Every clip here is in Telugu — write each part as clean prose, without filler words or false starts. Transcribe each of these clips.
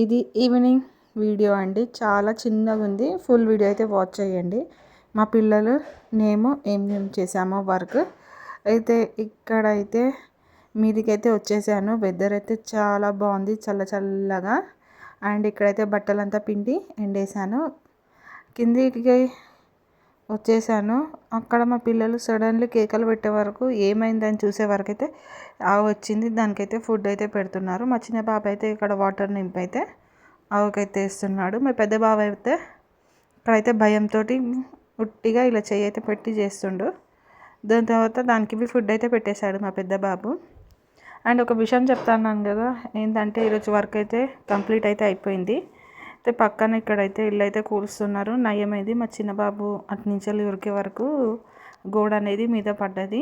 ఇది ఈవినింగ్ వీడియో అండి. చాలా చిన్నగా ఉంది. ఫుల్ వీడియో అయితే వాచ్ చేయండి. మా పిల్లలు మేము ఏం చేసామో వర్క్ అయితే ఇక్కడైతే మీదికైతే వచ్చేసాను. వెదర్ అయితే చాలా బాగుంది, చల్ల చల్లగా. అండ్ ఇక్కడైతే బట్టలంతా పిండి ఎండేసాను. కిందికి వచ్చేసాను. అక్కడ మా పిల్లలు సడన్లీ కేకలు పెట్టే వరకు ఏమైందని చూసే వరకు అయితే వచ్చింది. దానికైతే ఫుడ్ అయితే పెడుతున్నారు. మా చిన్న బాబు అయితే ఇక్కడ వాటర్ నింపైతే ఆవుకైతే వేస్తున్నాడు. మా పెద్ద బాబు అయితే ఇక్కడైతే భయంతో ఉట్టిగా ఇలా చెయ్యి అయితే పెట్టి చేస్తుండు. దాని తర్వాత దానికి ఫుడ్ అయితే పెట్టేశాడు మా పెద్ద బాబు. అండ్ ఒక విషయం చెప్తాను కదా, ఏంటంటే ఈరోజు వర్క్ అయితే కంప్లీట్ అయితే అయిపోయింది. అయితే పక్కన ఇక్కడైతే ఇల్లు అయితే కూలుస్తున్నారు. నయమైంది మా చిన్న బాబు అటు నుంచి ఉరికే వరకు గోడ అనేది మీద పడ్డది.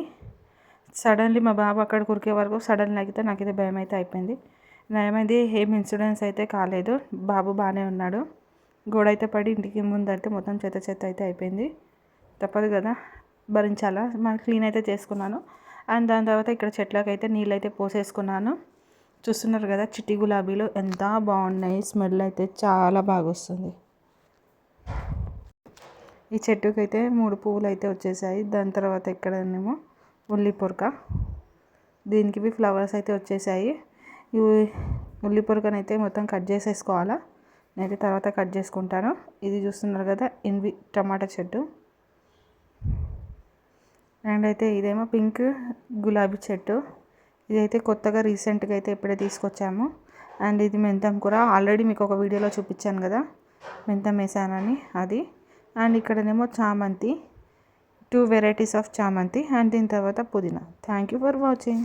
సడన్లీ మా బాబు అక్కడ ఉరికే వరకు సడన్లీ అయితే నాకైతే భయం అయితే అయిపోయింది. నయమైంది, ఏం ఇన్సిడెంట్స్ అయితే కాలేదు. బాబు బాగానే ఉన్నాడు. గోడ అయితే పడి ఇంటికి ముందైతే మొత్తం చెత్త అయితే అయిపోయింది. తప్పదు కదా, భరించాలా. మనం క్లీన్ అయితే చేసుకున్నాను. అండ్ దాని తర్వాత ఇక్కడ చెట్లకి అయితే నీళ్ళు అయితే పోసేసుకున్నాను. చూస్తున్నారు కదా చిట్టి గులాబీలు ఎంత బాగున్నాయి. స్మెల్ అయితే చాలా బాగా వస్తుంది. ఈ చెట్టుకి అయితే 3 పువ్వులు అయితే వచ్చేసాయి. దాని తర్వాత ఇక్కడనేమో ఉల్లి పొరక, దీనికి ఫ్లవర్స్ అయితే వచ్చేసాయి. ఈ ఉల్లి పొరకనైతే మొత్తం కట్ చేసేసుకోవాలా. నేనైతే తర్వాత కట్ చేసుకుంటాను. ఇది చూస్తున్నారు కదా ఇవి టమాటా చెట్టు. అండ్ అయితే ఇదేమో పింక్ గులాబీ చెట్టు. ఇదైతే కొత్తగా రీసెంట్గా అయితే ఇప్పుడే తీసుకొచ్చాము. అండ్ ఇది మెంతం కూర. ఆల్రెడీ మీకు ఒక వీడియోలో చూపించాను కదా మెంతం వేసానని, అది. అండ్ ఇక్కడనేమో చామంతి, 2 వెరైటీస్ ఆఫ్ చామంతి. అండ్ దీని తర్వాత పుదీనా. Thank you for watching.